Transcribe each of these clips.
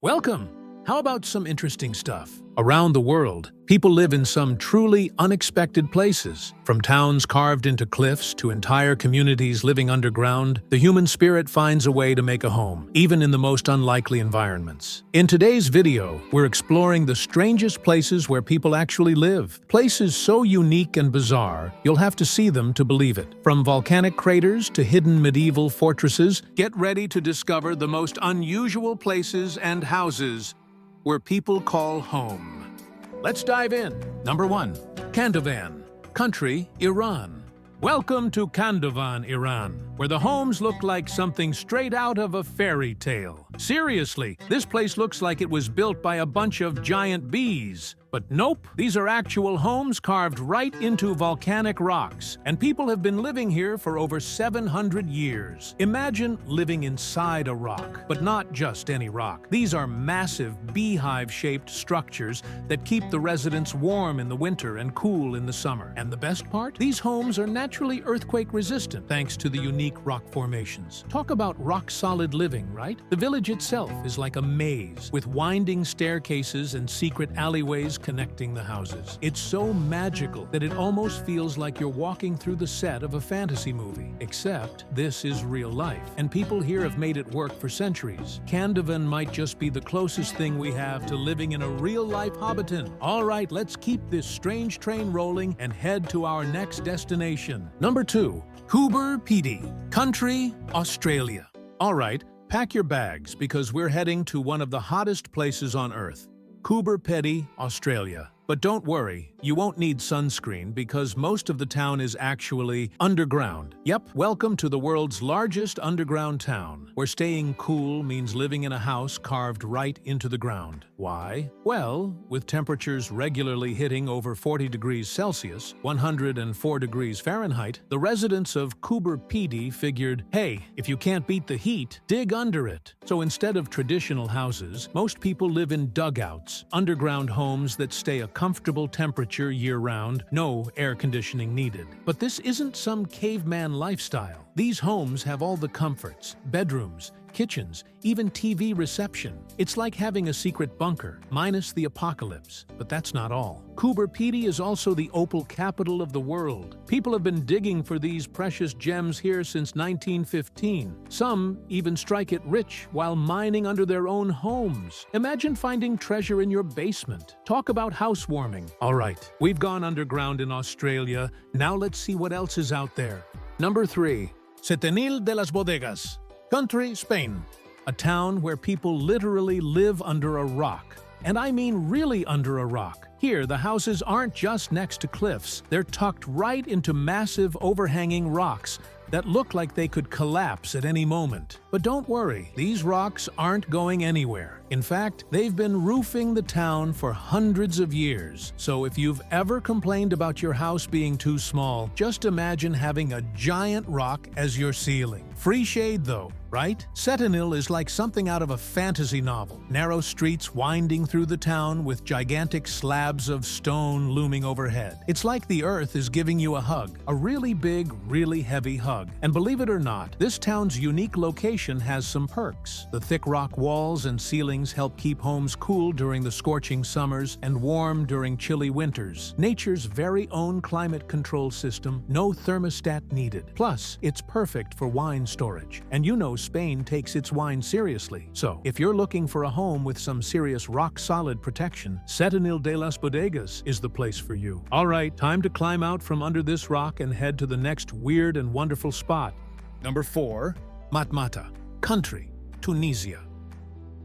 Welcome! How about some interesting stuff? Around the world, people live in some truly unexpected places. From towns carved into cliffs to entire communities living underground, the human spirit finds a way to make a home, even in the most unlikely environments. In today's video, we're exploring the strangest places where people actually live. Places so unique and bizarre, you'll have to see them to believe it. From volcanic craters to hidden medieval fortresses, get ready to discover the most unusual places and houses where people call home. Let's dive in. Number 1. Kandovan. Country, Iran. Welcome to Kandovan, Iran, where the homes look like something straight out of a fairy tale. Seriously, this place looks like it was built by a bunch of giant bees. But nope, these are actual homes carved right into volcanic rocks, and people have been living here for over 700 years. Imagine living inside a rock, but not just any rock. These are massive beehive-shaped structures that keep the residents warm in the winter and cool in the summer. And the best part? These homes are naturally earthquake-resistant thanks to the unique rock formations. Talk about rock-solid living, right? The village itself is like a maze, with winding staircases and secret alleyways connecting the houses. It's so magical that it almost feels like you're walking through the set of a fantasy movie. Except this is real life, and people here have made it work for centuries. Kandovan might just be the closest thing we have to living in a real-life Hobbiton. All right, let's keep this strange train rolling and head to our next destination. Number 2. Coober Pedy. Country, Australia. All right, pack your bags because we're heading to one of the hottest places on Earth. Coober Pedy, Australia. But don't worry, you won't need sunscreen because most of the town is actually underground. Yep, welcome to the world's largest underground town, where staying cool means living in a house carved right into the ground. Why? Well, with temperatures regularly hitting over 40 degrees Celsius, 104 degrees Fahrenheit, the residents of Coober Pedy figured, hey, if you can't beat the heat, dig under it. So instead of traditional houses, most people live in dugouts, underground homes that stay a comfortable temperature year-round, no air conditioning needed. But this isn't some caveman lifestyle. These homes have all the comforts, bedrooms, kitchens, even TV reception. It's like having a secret bunker, minus the apocalypse. But that's not all. Coober Pedy is also the opal capital of the world. People have been digging for these precious gems here since 1915. Some even strike it rich while mining under their own homes. Imagine finding treasure in your basement. Talk about housewarming. All right, we've gone underground in Australia. Now let's see what else is out there. Number 3. Setenil de las Bodegas. Country, Spain. A town where people literally live under a rock. And I mean really under a rock. Here, the houses aren't just next to cliffs. They're tucked right into massive overhanging rocks that look like they could collapse at any moment. But don't worry, these rocks aren't going anywhere. In fact, they've been roofing the town for hundreds of years. So if you've ever complained about your house being too small, just imagine having a giant rock as your ceiling. Free shade though, right? Setenil is like something out of a fantasy novel. Narrow streets winding through the town with gigantic slabs of stone looming overhead. It's like the earth is giving you a hug, a really big, really heavy hug. And believe it or not, this town's unique location has some perks. The thick rock walls and ceilings help keep homes cool during the scorching summers and warm during chilly winters. Nature's very own climate control system, no thermostat needed. Plus, it's perfect for wine storage. And you know Spain takes its wine seriously. So, if you're looking for a home with some serious rock-solid protection, Setenil de las Bodegas is the place for you. All right, time to climb out from under this rock and head to the next weird and wonderful spot. Number 4. Matmata. Country, Tunisia.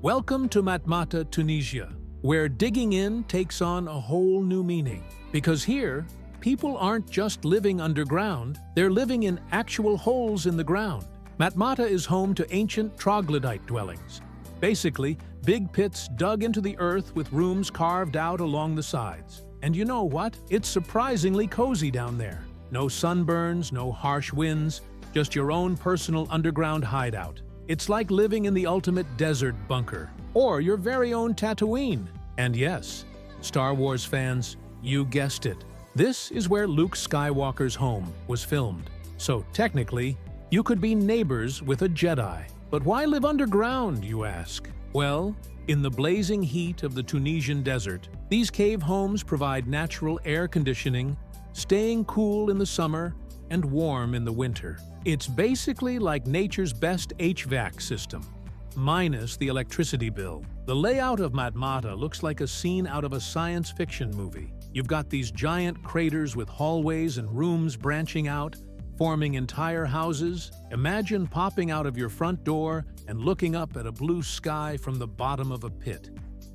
Welcome to Matmata, Tunisia, where digging in takes on a whole new meaning. Because here, people aren't just living underground, they're living in actual holes in the ground. Matmata is home to ancient troglodyte dwellings. Basically, big pits dug into the earth with rooms carved out along the sides. And you know what? It's surprisingly cozy down there. No sunburns, no harsh winds, just your own personal underground hideout. It's like living in the ultimate desert bunker, or your very own Tatooine. And yes, Star Wars fans, you guessed it. This is where Luke Skywalker's home was filmed. So technically, you could be neighbors with a Jedi. But why live underground, you ask? Well, In the blazing heat of the Tunisian desert, these cave homes provide natural air conditioning, staying cool in the summer and warm in the winter. It's basically like nature's best HVAC system, minus the electricity bill. The layout of Matmata looks like a scene out of a science fiction movie. You've got these giant craters with hallways and rooms branching out, forming entire houses. Imagine popping out of your front door and looking up at a blue sky from the bottom of a pit.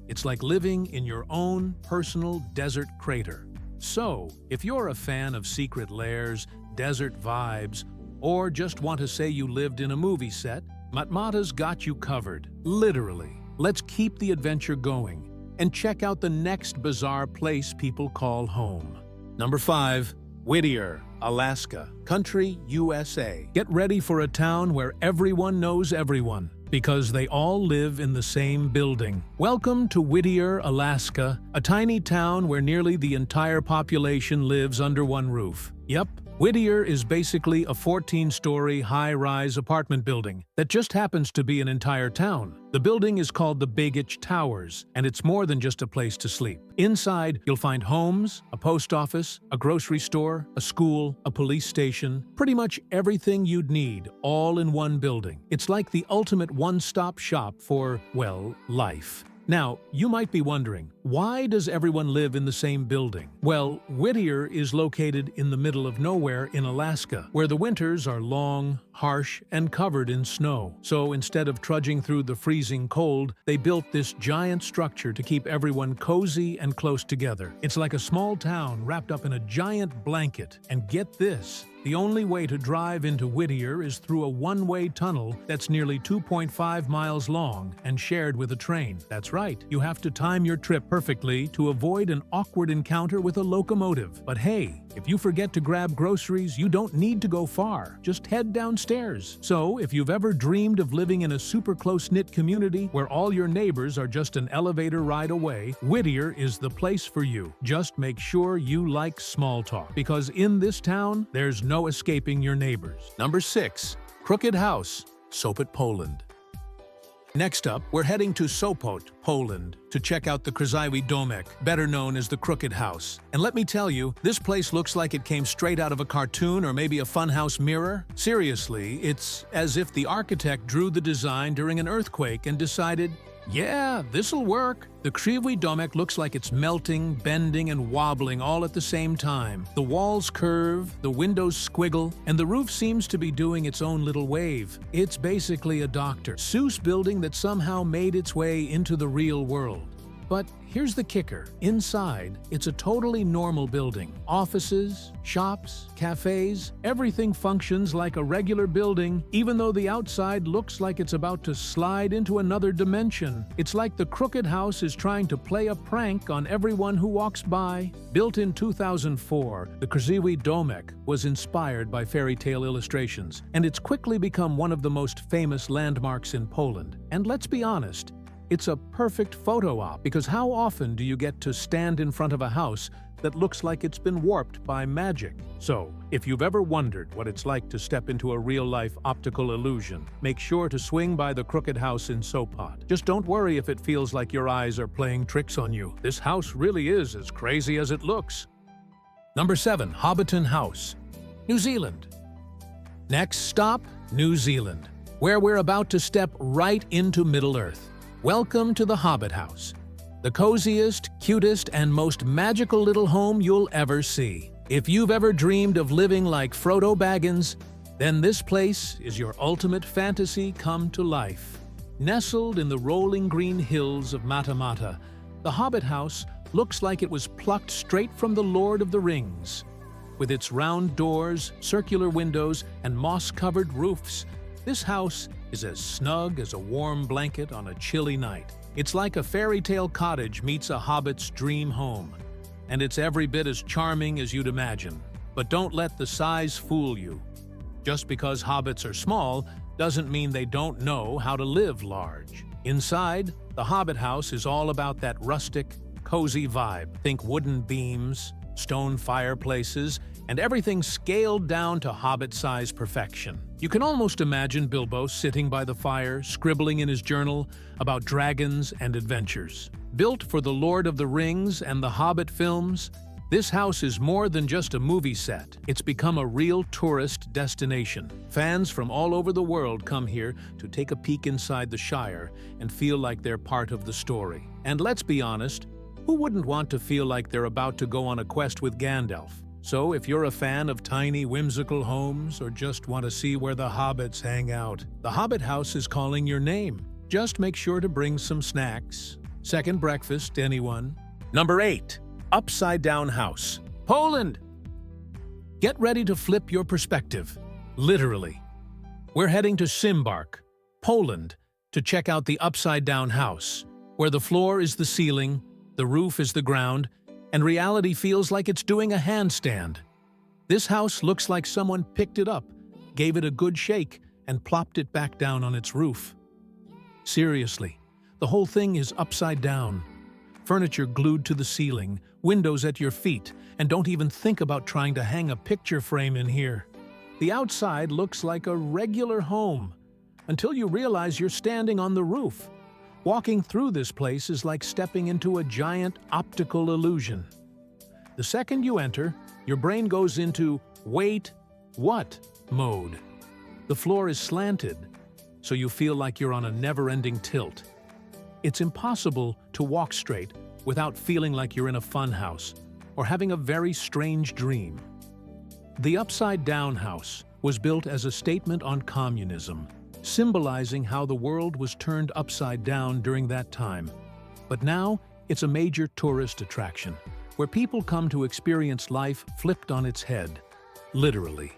It's like living in your own personal desert crater. So, if you're a fan of secret lairs, desert vibes, or just want to say you lived in a movie set, Matmata's got you covered, literally. Let's keep the adventure going and check out the next bizarre place people call home. Number 5. Whittier, Alaska, country, USA. Get ready for a town where everyone knows everyone, because they all live in the same building. Welcome to Whittier, Alaska, a tiny town where nearly the entire population lives under one roof. Yep, Whittier is basically a 14-story high-rise apartment building that just happens to be an entire town. The building is called the Begich Towers, and it's more than just a place to sleep. Inside, you'll find homes, a post office, a grocery store, a school, a police station, pretty much everything you'd need, all in one building. It's like the ultimate one-stop shop for, well, life. Now, you might be wondering, why does everyone live in the same building? Well, Whittier is located in the middle of nowhere in Alaska, where the winters are long, harsh, and covered in snow. So instead of trudging through the freezing cold, they built this giant structure to keep everyone cozy and close together. It's like a small town wrapped up in a giant blanket. And get this, the only way to drive into Whittier is through a one-way tunnel that's nearly 2.5 miles long and shared with a train. That's right, you have to time your trip perfectly to avoid an awkward encounter with a locomotive. But hey, if you forget to grab groceries, you don't need to go far. Just head downstairs. So, if you've ever dreamed of living in a super close-knit community where all your neighbors are just an elevator ride away, Whittier is the place for you. Just make sure you like small talk, because in this town, there's no escaping your neighbors. Number 6. Crooked House, Sopot, Poland. Next up, we're heading to Sopot, Poland, to check out the Krzywy Domek, better known as the Crooked House. And let me tell you, this place looks like it came straight out of a cartoon or maybe a funhouse mirror. Seriously, it's as if the architect drew the design during an earthquake and decided, yeah, this'll work. The Krzywy Domek looks like it's melting, bending, and wobbling all at the same time. The walls curve, the windows squiggle, and the roof seems to be doing its own little wave. It's basically a Dr. Seuss building that somehow made its way into the real world. But here's the kicker. Inside, it's a totally normal building. Offices, shops, cafes, everything functions like a regular building, even though the outside looks like it's about to slide into another dimension. It's like the Crooked House is trying to play a prank on everyone who walks by. Built in 2004, the Krzywy Domek was inspired by fairy tale illustrations, and it's quickly become one of the most famous landmarks in Poland. And let's be honest, it's a perfect photo op, because how often do you get to stand in front of a house that looks like it's been warped by magic? So, if you've ever wondered what it's like to step into a real-life optical illusion, make sure to swing by the Crooked House in Sopot. Just don't worry if it feels like your eyes are playing tricks on you. This house really is as crazy as it looks. Number 7. Hobbiton House, New Zealand. Next stop, New Zealand, where we're about to step right into Middle-earth. Welcome to the Hobbit House, the coziest, cutest, and most magical little home you'll ever see. If you've ever dreamed of living like Frodo Baggins, then this place is your ultimate fantasy come to life. Nestled in the rolling green hills of Matamata, the Hobbit House looks like it was plucked straight from the Lord of the Rings. With its round doors, circular windows, and moss-covered roofs, this house is as snug as a warm blanket on a chilly night. It's like a fairy tale cottage meets a hobbit's dream home, and it's every bit as charming as you'd imagine. But don't let the size fool you. Just because hobbits are small doesn't mean they don't know how to live large. Inside, the Hobbit House is all about that rustic, cozy vibe. Think wooden beams, stone fireplaces, and everything scaled down to hobbit-size perfection. You can almost imagine Bilbo sitting by the fire, scribbling in his journal about dragons and adventures. Built for the Lord of the Rings and the Hobbit films, this house is more than just a movie set. It's become a real tourist destination. Fans from all over the world come here to take a peek inside the Shire and feel like they're part of the story. And let's be honest, who wouldn't want to feel like they're about to go on a quest with Gandalf? So if you're a fan of tiny, whimsical homes or just want to see where the hobbits hang out, the Hobbit House is calling your name. Just make sure to bring some snacks. Second breakfast, anyone? Number 8. Upside Down House, Poland. Get ready to flip your perspective, literally. We're heading to Szymbark, Poland, to check out the Upside Down House, where the floor is the ceiling, the roof is the ground, and reality feels like it's doing a handstand. This house looks like someone picked it up, gave it a good shake, and plopped it back down on its roof. Seriously, the whole thing is upside down. Furniture glued to the ceiling, windows at your feet, and don't even think about trying to hang a picture frame in here. The outside looks like a regular home, until you realize you're standing on the roof. Walking through this place is like stepping into a giant optical illusion. The second you enter, your brain goes into "wait, what?" mode. The floor is slanted, so you feel like you're on a never-ending tilt. It's impossible to walk straight without feeling like you're in a funhouse or having a very strange dream. The Upside Down House was built as a statement on communism, symbolizing how the world was turned upside down during that time. But now, it's a major tourist attraction, where people come to experience life flipped on its head, literally.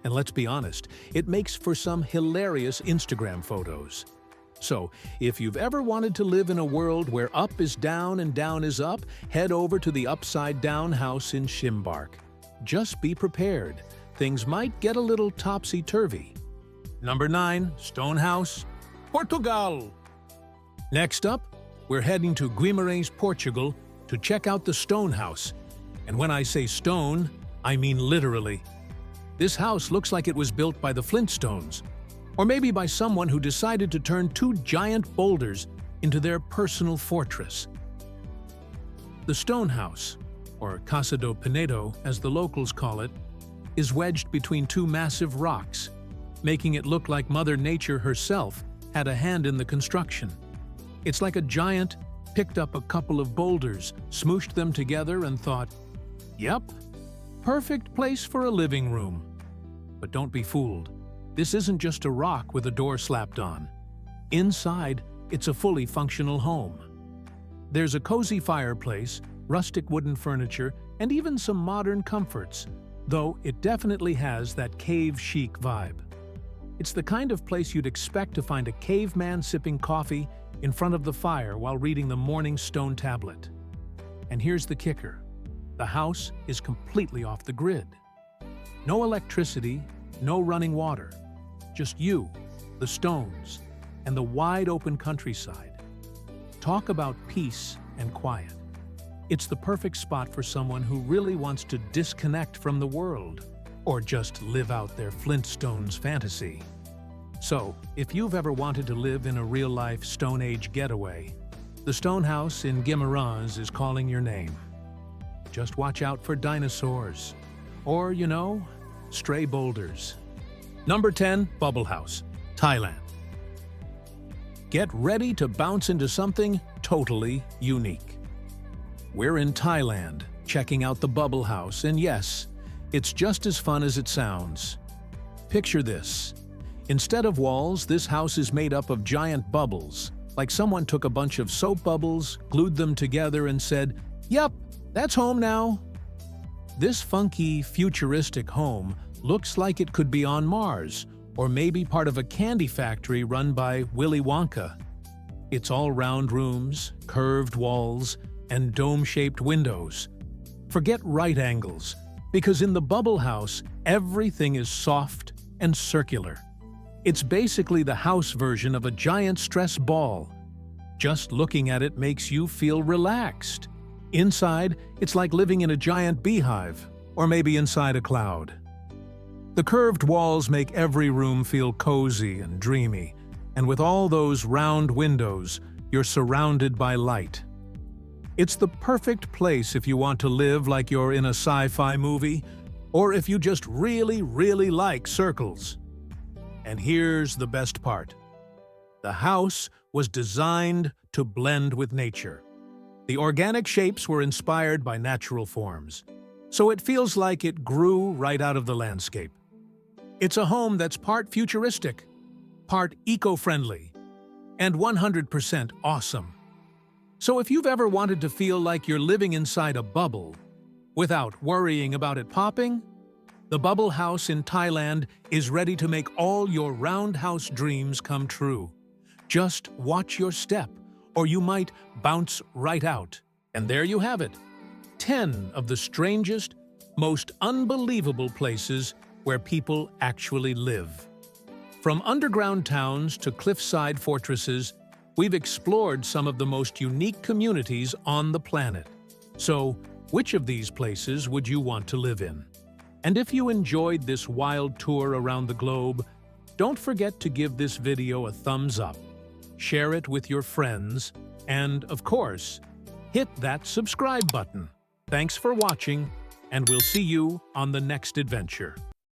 And let's be honest, it makes for some hilarious Instagram photos. So, if you've ever wanted to live in a world where up is down and down is up, head over to the Upside Down House in Szymbark. Just be prepared. Things might get a little topsy-turvy. Number 9. Stone House, Portugal. Next up, we're heading to Guimarães, Portugal, to check out the Stone House. And when I say stone, I mean literally. This house looks like it was built by the Flintstones, or maybe by someone who decided to turn 2 giant boulders into their personal fortress. The Stone House, or Casa do Penedo as the locals call it, is wedged between 2 massive rocks, making it look like Mother Nature herself had a hand in the construction. It's like a giant picked up a couple of boulders, smooshed them together and thought, "Yep, perfect place for a living room." But don't be fooled. This isn't just a rock with a door slapped on. Inside, it's a fully functional home. There's a cozy fireplace, rustic wooden furniture, and even some modern comforts, though it definitely has that cave chic vibe. It's the kind of place you'd expect to find a caveman sipping coffee in front of the fire while reading the morning stone tablet. And here's the kicker. The house is completely off the grid. No electricity, no running water. Just you, the stones, and the wide-open countryside. Talk about peace and quiet. It's the perfect spot for someone who really wants to disconnect from the world, or just live out their Flintstones fantasy. So, if you've ever wanted to live in a real-life Stone Age getaway, the Stone House in Guimarães is calling your name. Just watch out for dinosaurs, or, stray boulders. Number 10. Bubble House, Thailand. Get ready to bounce into something totally unique. We're in Thailand, checking out the Bubble House, and yes, it's just as fun as it sounds. Picture this. Instead of walls, this house is made up of giant bubbles, like someone took a bunch of soap bubbles, glued them together, and said, "Yep, that's home now." This funky, futuristic home looks like it could be on Mars, or maybe part of a candy factory run by Willy Wonka. It's all round rooms, curved walls, and dome-shaped windows. Forget right angles, because in the Bubble House, everything is soft and circular. It's basically the house version of a giant stress ball. Just looking at it makes you feel relaxed. Inside, it's like living in a giant beehive, or maybe inside a cloud. The curved walls make every room feel cozy and dreamy, and with all those round windows, you're surrounded by light. It's the perfect place if you want to live like you're in a sci-fi movie, or if you just really like circles. And here's the best part. The house was designed to blend with nature. The organic shapes were inspired by natural forms, so it feels like it grew right out of the landscape. It's a home that's part futuristic, part eco-friendly, and 100% awesome. So if you've ever wanted to feel like you're living inside a bubble without worrying about it popping, the Bubble House in Thailand is ready to make all your roundhouse dreams come true. Just watch your step, or you might bounce right out. And there you have it. 10 of the strangest, most unbelievable places where people actually live. From underground towns to cliffside fortresses, we've explored some of the most unique communities on the planet. So, which of these places would you want to live in? And if you enjoyed this wild tour around the globe, don't forget to give this video a thumbs up, share it with your friends, and, of course, hit that subscribe button. Thanks for watching, and we'll see you on the next adventure.